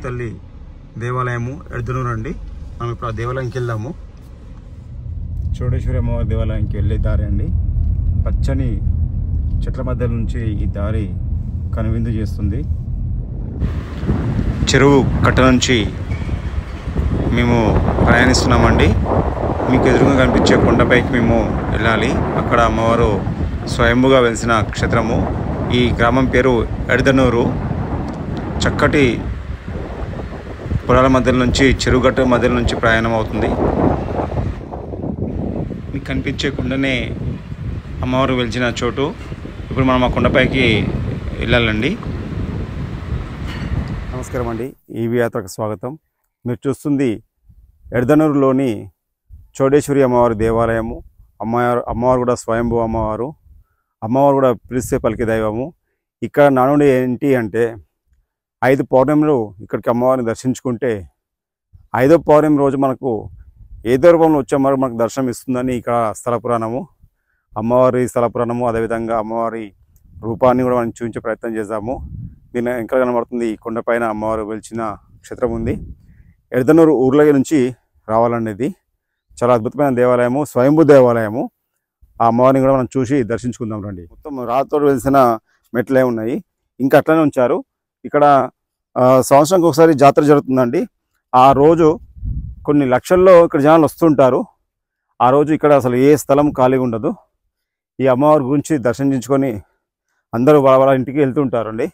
తల్లి దేవాలయము ఎడదనూరు అండి. మనం ఇప్పుడు ఆ దేవాలయంకి వెళ్దాము. చౌడేశ్వరి అమ్మవారి దేవాలయానికి వెళ్ళే దారి అండి. పచ్చని చెట్ల మధ్య నుంచి ఈ దారి కనువిందు చేస్తుంది. చెరువు కట్ట నుంచి మేము ప్రయాణిస్తున్నామండి. మీకు ఎదురుగా కనిపించే కొండపైకి మేము వెళ్ళాలి. అక్కడ అమ్మవారు స్వయంభుగా వెలిసిన క్షేత్రము. ఈ గ్రామం పేరు ఎడదనూరు. చక్కటి పొలాల మధ్య నుంచి, చెరువుగట్ట మధ్య నుంచి ప్రయాణం అవుతుంది. మీకు కనిపించే కొండనే అమ్మవారు వెలిచిన చోటు. ఇప్పుడు మనం ఆ కొండపైకి వెళ్ళాలండి. నమస్కారం అండి, ఈవీ యాత్రకు స్వాగతం. మీరు చూస్తుంది ఎడదనూరులోని చౌడేశ్వరి అమ్మవారి దేవాలయము. అమ్మవారు కూడా స్వయంభూ అమ్మవారు. అమ్మవారు కూడా పిలిస్తే పలికే దైవము. ఇక్కడ నానుడి ఏంటి అంటే 5 పౌర్ణములు ఇక్కడికి అమ్మవారిని దర్శించుకుంటే 5వ పౌర్ణమి రోజు మనకు ఏదో రూపంలో వచ్చే అమ్మవారు మనకు దర్శనం ఇస్తుందని ఇక్కడ స్థల పురాణము. అమ్మవారి స్థల పురాణము, అదేవిధంగా అమ్మవారి రూపాన్ని కూడా మనం చూపించే ప్రయత్నం చేద్దాము. దీని ఇంకా కనబడుతుంది ఈ కొండపైన అమ్మవారు వెలిచిన క్షేత్రం ఉంది. ఎడదనూరు ఊర్ల నుంచి రావాలండి. ఇది చాలా అద్భుతమైన దేవాలయము, స్వయంభూ దేవాలయము. ఆ అమ్మవారిని కూడా మనం చూసి దర్శించుకుందాం రండి. మొత్తం రాతితో వెలిసిన మెట్లే ఉన్నాయి, ఇంకా అట్లనే ఉంచారు. ఇక్కడ సంవత్సరానికి ఒకసారి జాతర జరుగుతుందండి. ఆ రోజు కొన్ని లక్షల్లో ఇక్కడ జనాలు వస్తుంటారు. ఆ రోజు ఇక్కడ అసలు ఏ స్థలం ఖాళీగా ఉండదు. ఈ అమ్మవారి గురించి దర్శించుకొని అందరూ వాళ్ళ ఇంటికి వెళ్తుంటారండి.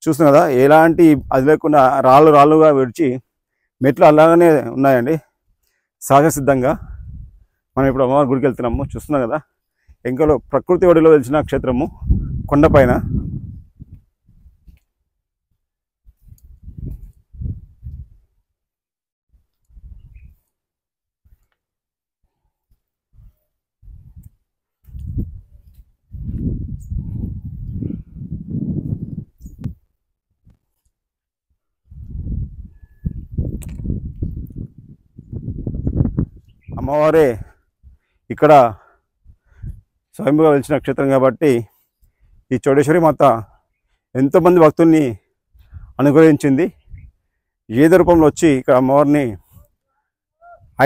చూస్తున్నాం కదా, ఎలాంటి అది లేకుండా రాళ్ళుగా విడిచి మెట్లు అలాగనే ఉన్నాయండి సహజ సిద్ధంగా. మనం ఇప్పుడు అమ్మవారి గుడికి వెళ్తున్నాము. చూస్తున్నాం కదా, ఎంకలో ప్రకృతి ఒడిలో వెలిసిన క్షేత్రము కొండపైన. అమ్మవారే ఇక్కడ స్వయంగా వెలిచిన క్షేత్రం కాబట్టి ఈ చౌడేశ్వరి మాత ఎంతోమంది భక్తుల్ని అనుగ్రహించింది. ఏదో రూపంలో వచ్చి ఇక్కడ అమ్మవారిని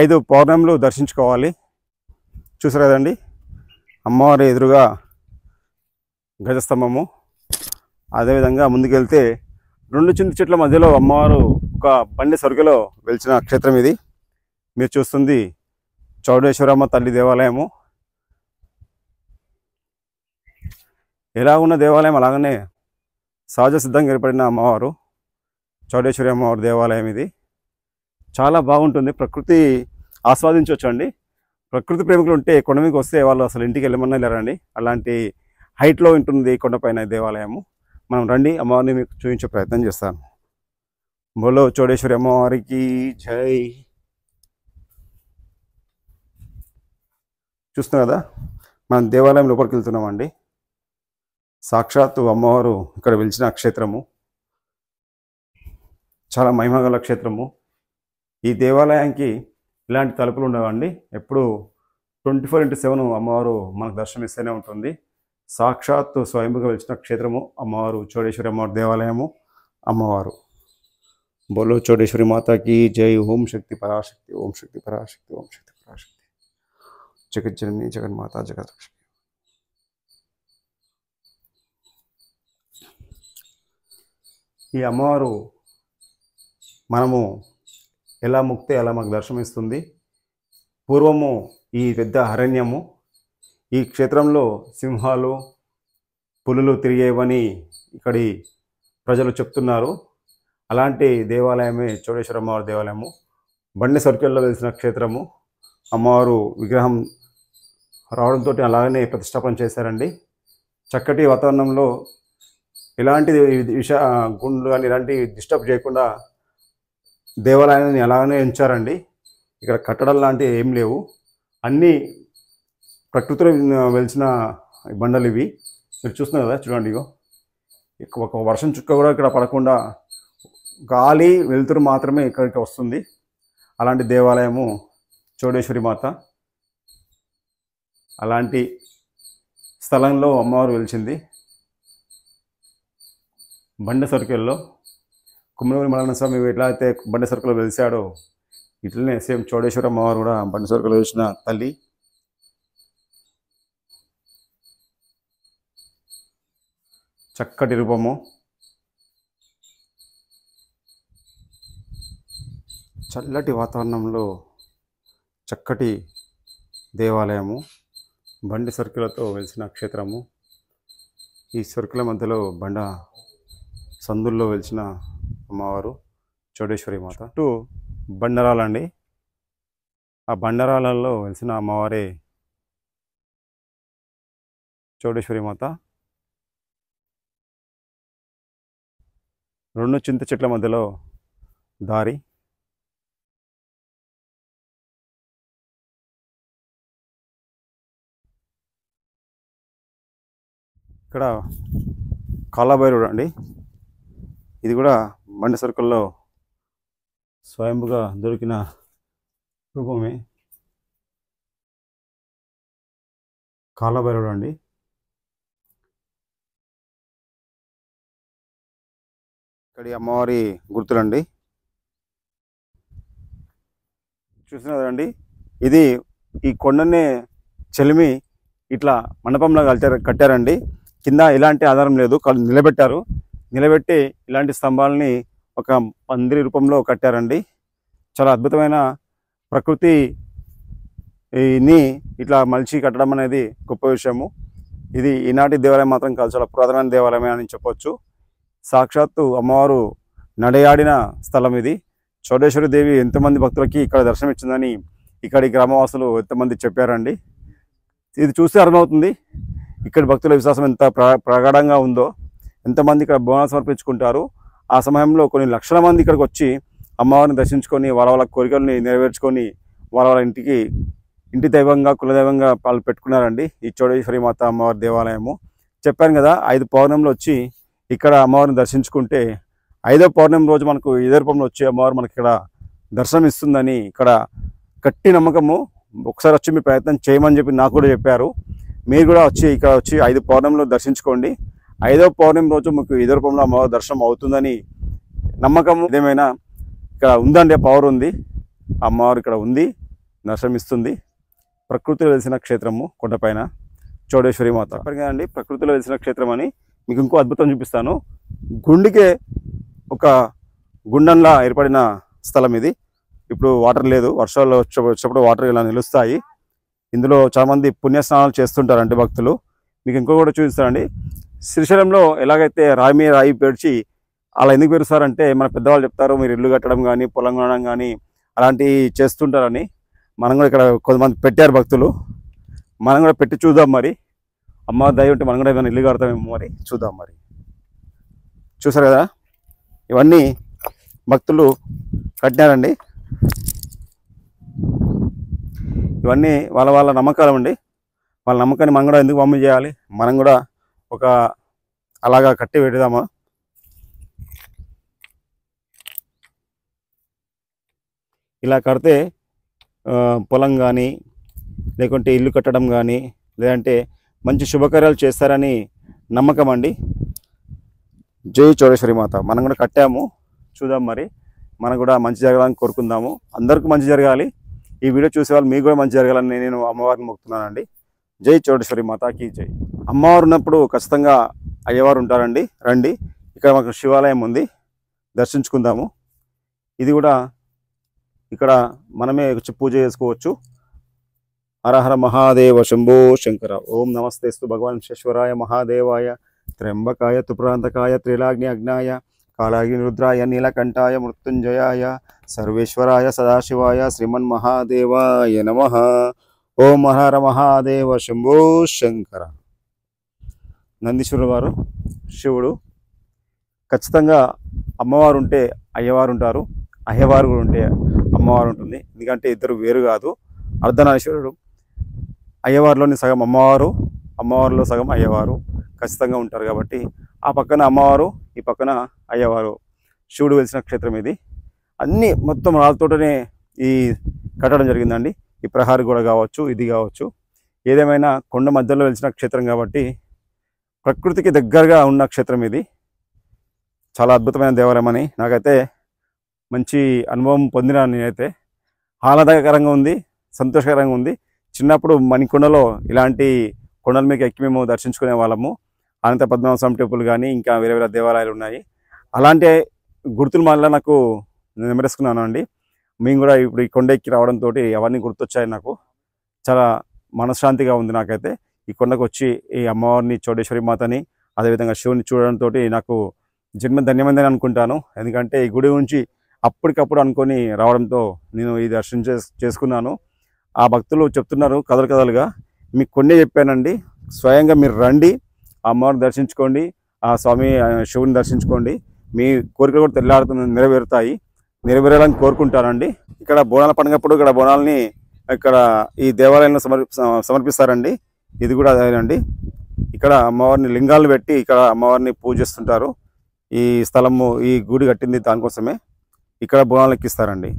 5 పౌర్ణములు దర్శించుకోవాలి. చూసారు కదండి, అమ్మవారి ఎదురుగా గజస్తంభము. అదేవిధంగా ముందుకెళ్తే 2 చింత చెట్ల మధ్యలో అమ్మవారు ఒక బండి సరుకులో వెలిచిన క్షేత్రం ఇది. మీరు చూస్తుంది చౌడేశ్వరమ్మ తల్లి దేవాలయము. ఎలా ఉన్న దేవాలయం అలాగనే సహజ సిద్ధంగా ఏర్పడిన అమ్మవారు చౌడేశ్వరి అమ్మవారి దేవాలయం ఇది. చాలా బాగుంటుంది, ప్రకృతి ఆస్వాదించవచ్చు అండి. ప్రకృతి ప్రేమికులు ఉంటే కొండ మీదకి వస్తే వాళ్ళు అసలు ఇంటికి వెళ్ళమన్నా లేరండి. అలాంటి హైట్లో ఉంటుంది కొండపైన దేవాలయము. మనం రండి, అమ్మవారిని మీకు చూపించే ప్రయత్నం చేస్తాను. బోలో చౌడేశ్వరి అమ్మవారికి జై. చూస్తున్నాం కదా, మనం దేవాలయం లోపలికి వెళ్తున్నామండి. సాక్షాత్తు అమ్మవారు ఇక్కడ వెలిచిన క్షేత్రము. చాలా మహిమగల క్షేత్రము. ఈ దేవాలయానికి ఇలాంటి తలుపులు ఉండవండి. ఎప్పుడు 24/7 అమ్మవారు మనకు దర్శనం ఇస్తూనే ఉంటుంది. సాక్షాత్తు స్వయంభుగా వెలిచిన క్షేత్రము అమ్మవారు చౌడేశ్వరి అమ్మవారి దేవాలయము. అమ్మవారు బోలో చౌడేశ్వరి మాతాకి జై. ఓం శక్తి పరాశక్తి, ఓం శక్తి పరాశక్తి, ఓం శక్తి పరాశక్తి. జగజ్జనని జగన్మాత జగద్లక్ష్మి. ఈ అమ్మవారు మనము ఎలా ముక్తే అలా మనకు దర్శనమిస్తుంది. పూర్వము ఈ పెద్ద అరణ్యము, ఈ క్షేత్రంలో సింహాలు, పులులు తిరిగేవని ఇక్కడి ప్రజలు చెప్తున్నారు. అలాంటి దేవాలయమే చౌడేశ్వరి అమ్మవారి దేవాలయము. బండి సర్కిల్లో వెలిసిన క్షేత్రము. అమ్మవారు విగ్రహం రావడంతో అలాగనే ప్రతిష్టాపన చేశారండి. చక్కటి వాతావరణంలో ఎలాంటి గుండ్లు కానీ ఇలాంటి డిస్టర్బ్ చేయకుండా దేవాలయాన్ని అలాగనే ఉంచారండి. ఇక్కడ కట్టడాలు లాంటివి ఏం లేవు, అన్నీ ప్రకృతిలో వెలిసిన బండలు ఇవి. మీరు చూస్తున్నారు కదా, చూడండి, ఇగో ఒక వర్షం చుక్క కూడా ఇక్కడ పడకుండా గాలి వెలుతురు మాత్రమే ఇక్కడికి వస్తుంది. అలాంటి దేవాలయము చౌడేశ్వరి మాత. అలాంటి స్థలంలో అమ్మవారు వెలిచింది. బండ సర్కిల్లో కుమ్మనూరి మల్లన్న స్వామి ఎట్లా అయితే బండి సరుకులో వెలిసాడో ఇట్లనే సేమ్ చౌడేశ్వరి అమ్మవారు కూడా బండి సరుకులో వెలిసిన తల్లి. చక్కటి రూపము, చల్లటి వాతావరణంలో చక్కటి దేవాలయము, బండి సరుకులతో వెలిసిన క్షేత్రము. ఈ సరుకుల మధ్యలో బండ సందుల్లో వెలిసిన అమ్మవారు చౌడేశ్వరి మాత. చుట్టూ బండరాలండి, ఆ బండరాలలో వెలిసిన అమ్మవారే చౌడేశ్వరి మాత. 2 చింత చెట్ల మధ్యలో దారి. ఇక్కడ కాలభైరవుడు అండి, ఇది కూడా బండి సరుకుల్లో స్వయంభుగా దొరికిన రూపమే. కాలభైరవుడు అండి. ఇక్కడి అమ్మవారి గుర్తులండి, చూసినారండి. ఇది ఈ కొండనే చెలిమి ఇట్లా మండపంలో కట్టారండి. కింద ఎలాంటి ఆధారం లేదు, నిలబెట్టారు. నిలబెట్టి ఇలాంటి స్తంభాలని ఒక పందిరి రూపంలో కట్టారండి. చాలా అద్భుతమైన ప్రకృతిని ఇట్లా మలిచి కట్టడం అనేది గొప్ప విషయము. ఇది ఈనాటి దేవాలయం మాత్రం కాదు, చాలా పురాతనమైన దేవాలయమే అని చెప్పొచ్చు. సాక్షాత్తు అమ్మవారు నడయాడిన స్థలం ఇది. చౌడేశ్వరి దేవి ఎంతమంది భక్తులకి ఇక్కడ దర్శనం ఇచ్చిందని ఇక్కడి గ్రామవాసులు ఎంతమంది చెప్పారండి. ఇది చూస్తే అర్థమవుతుంది ఇక్కడ భక్తుల విశ్వాసం ఎంత ప్రగాఢంగా ఉందో. ఎంతమంది ఇక్కడ బోనాలు సమర్పించుకుంటారు. ఆ సమయంలో కొన్ని లక్షల మంది ఇక్కడికి వచ్చి అమ్మవారిని దర్శించుకొని వాళ్ళ కోరికల్ని నెరవేర్చుకొని వాళ్ళ ఇంటి దైవంగా కులదైవంగా వాళ్ళు పెట్టుకున్నారండి ఈ చౌడేశ్వరి మాత అమ్మవారి దేవాలయము. చెప్పాను కదా, 5 పౌర్ణములు వచ్చి ఇక్కడ అమ్మవారిని దర్శించుకుంటే 5వ పౌర్ణమి రోజు మనకు ఇదే రూపంలో వచ్చి అమ్మవారు మనకి ఇక్కడ దర్శనం ఇస్తుందని ఇక్కడ గట్టి నమ్మకము. ఒకసారి వచ్చి మీ ప్రయత్నం చేయమని చెప్పి నాకు కూడా చెప్పారు. మీరు కూడా వచ్చి ఇక్కడ వచ్చి 5 పౌర్ణమిలో దర్శించుకోండి. 5వ పౌర్ణమి రోజు మీకు ఇదే రూపంలో అమ్మవారి దర్శనం అవుతుందని నమ్మకము. ఏదేమైనా ఇక్కడ ఉందండి, పవర్ ఉంది, అమ్మవారు ఇక్కడ ఉంది, దర్శనం ఇస్తుంది. ప్రకృతిలో వెలిసిన క్షేత్రము కొండపైన చౌడేశ్వరి మాత. చెప్పారు కదండి ప్రకృతిలో వెలిసిన క్షేత్రం అని. మీకు ఇంకో అద్భుతం చూపిస్తాను. గుండెకే ఒక గుండంలా ఏర్పడిన స్థలం ఇది. ఇప్పుడు వాటర్ లేదు, వర్షాలు వచ్చినప్పుడు వాటర్ ఇలా నిలుస్తాయి. ఇందులో చాలామంది పుణ్యస్నానాలు చేస్తుంటారండి భక్తులు. మీకు ఇంకో కూడా చూపిస్తారండి. శ్రీశైలంలో ఎలాగైతే రాయి మీద రాయి పేర్చి అలా ఎందుకు పేరుస్తారంటే మన పెద్దవాళ్ళు చెప్తారు, మీరు ఇల్లు కట్టడం కానీ పొలం కొనడం కానీ అలాంటివి చేస్తుంటారని. మనం కూడా ఇక్కడ కొంతమంది పెట్టారు భక్తులు, మనం కూడా పెట్టి చూద్దాం మరి. అమ్మ దయ ఉంటే మనం కూడా ఏమైనా ఇల్లు కడతామేమో మరి, చూద్దాం మరి. చూసారు కదా, ఇవన్నీ భక్తులు కట్టినారండి. ఇవన్నీ వాళ్ళ నమ్మకాలు అండి. వాళ్ళ నమ్మకాన్ని మనం కూడా ఎందుకు పంపిణీ చేయాలి, మనం కూడా ఒక అలాగా కట్టి పెడదామా. ఇలా కడితే పొలం కానీ లేకుంటే ఇల్లు కట్టడం కానీ లేదంటే మంచి శుభకార్యాలు చేస్తారని నమ్మకం అండి. జై చౌడేశ్వరి మాత. మనం కూడా కట్టాము, చూద్దాం మరి. మనం కూడా మంచి జరగాలని కోరుకుందాము. అందరికీ మంచి జరగాలి. ఈ వీడియో చూసే వాళ్ళు మీకు కూడా మంచి జరగాలని నేను అమ్మవారిని మొక్కుతున్నానండి. జై చౌడేశ్వరి మాతాకి జై. అమ్మవారు ఉన్నప్పుడు ఖచ్చితంగా అయ్యవారు ఉంటారండి. రండి, ఇక్కడ మాకు శివాలయం ఉంది, దర్శించుకుందాము. ఇది కూడా ఇక్కడ మనమే వచ్చి పూజ చేసుకోవచ్చు. హరహర మహాదేవ శంభో శంకర. ఓం నమస్తేస్తు భగవాన్ విశ్వేశ్వరాయ మహాదేవాయ త్ర్యంబకాయ తుప్రాంతకాయ త్రిలాగ్ని అగ్నాయ కాళాగ్ని రుద్రాయ నీలకంఠాయ మృత్యుంజయాయ సర్వేశ్వరాయ సదాశివాయ శ్రీమన్మహాదేవాయ నమః. ఓం హర మహాదేవ శంభో శంకర. నందీశ్వరుడు వారు శివుడు. ఖచ్చితంగా అమ్మవారు ఉంటే అయ్యవారు ఉంటారు, అయ్యవారు కూడా ఉంటే అమ్మవారు ఉంటుంది. ఎందుకంటే ఇద్దరు వేరు కాదు. అర్ధనారీశ్వరుడు అయ్యవారిలోని సగం అమ్మవారు, అమ్మవారిలో సగం అయ్యవారు ఖచ్చితంగా ఉంటారు. కాబట్టి ఆ పక్కన అమ్మవారు, ఈ పక్కన అయ్యవారు, శివుడు వెలిసిన క్షేత్రం ఇది. అన్నీ మొత్తం రాళ్ళతోటనే ఈ కట్టడం జరిగిందండి. ఈ ప్రహారీ గోడ కావచ్చు, ఇది కావచ్చు, ఏదేమైనా కొండ మధ్యలో వెలిసిన క్షేత్రం కాబట్టి ప్రకృతికి దగ్గరగా ఉన్న క్షేత్రం ఇది. చాలా అద్భుతమైన దేవాలయం అని నాకైతే మంచి అనుభవం పొందిన నేనైతే ఆహ్లాదకరంగా ఉంది, సంతోషకరంగా ఉంది. చిన్నప్పుడు మణికొండలో ఇలాంటి కొండల మీకు ఎక్కి మేము దర్శించుకునే వాళ్ళము. అనంత పద్మనాభ స్వామి టెంపుల్ కానీ ఇంకా వేరే వేరే దేవాలయాలు ఉన్నాయి. అలాంటి గుర్తులు మళ్ళీ నాకు నెమరేసుకున్నాను అండి. మేము కూడా ఇప్పుడు ఈ కొండ ఎక్కి రావడంతో అవన్నీ గుర్తొచ్చాయి. నాకు చాలా మనశ్శాంతిగా ఉంది. నాకైతే ఈ కొండకు వచ్చి ఈ అమ్మవారిని, చౌడేశ్వరి మాతని, అదేవిధంగా శివుని చూడడంతో నాకు జన్మ ధన్యమైందని అనుకుంటాను. ఎందుకంటే ఈ గుడి నుంచి అప్పటికప్పుడు అనుకొని రావడంతో నేను ఈ దర్శనం చేసుకున్నాను. ఆ భక్తులు చెప్తున్నారు కథలు కథలుగా, మీకు కొన్నే చెప్పానండి. స్వయంగా మీరు రండి, ఆ అమ్మవారిని దర్శించుకోండి, ఆ స్వామి శివుని దర్శించుకోండి. మీ కోరికలు కూడా నెరవేరాలని కోరుకుంటానండి. ఇక్కడ బోనాల పండుగప్పుడు ఇక్కడ బోనాలని ఇక్కడ ఈ దేవాలయంలో సమర్పిస్తారండి. ఇది కూడా అదేనండి. ఇక్కడ అమ్మవారిని లింగాలను పెట్టి ఇక్కడ అమ్మవారిని పూజిస్తుంటారు. ఈ స్థలము, ఈ గుడి కట్టింది దానికోసమే. ఇక్కడ బోనాలు ఎక్కిస్తారండి.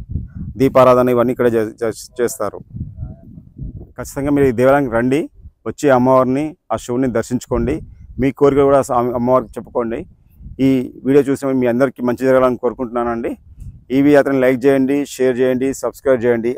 దీపారాధన ఇవన్నీ ఇక్కడ చేస్తారు. ఖచ్చితంగా మీరు ఈ దేవాలయానికి రండి, వచ్చి అమ్మవారిని, ఆ శివుని దర్శించుకోండి. మీ కోరిక కూడా అమ్మవారికి చెప్పుకోండి. ఈ వీడియో చూసిన మీ అందరికీ మంచి జరగాలని కోరుకుంటున్నానండి. ఈవీ యాత్రని లైక్ చేయండి, షేర్ చేయండి, సబ్స్క్రైబ్ చేయండి.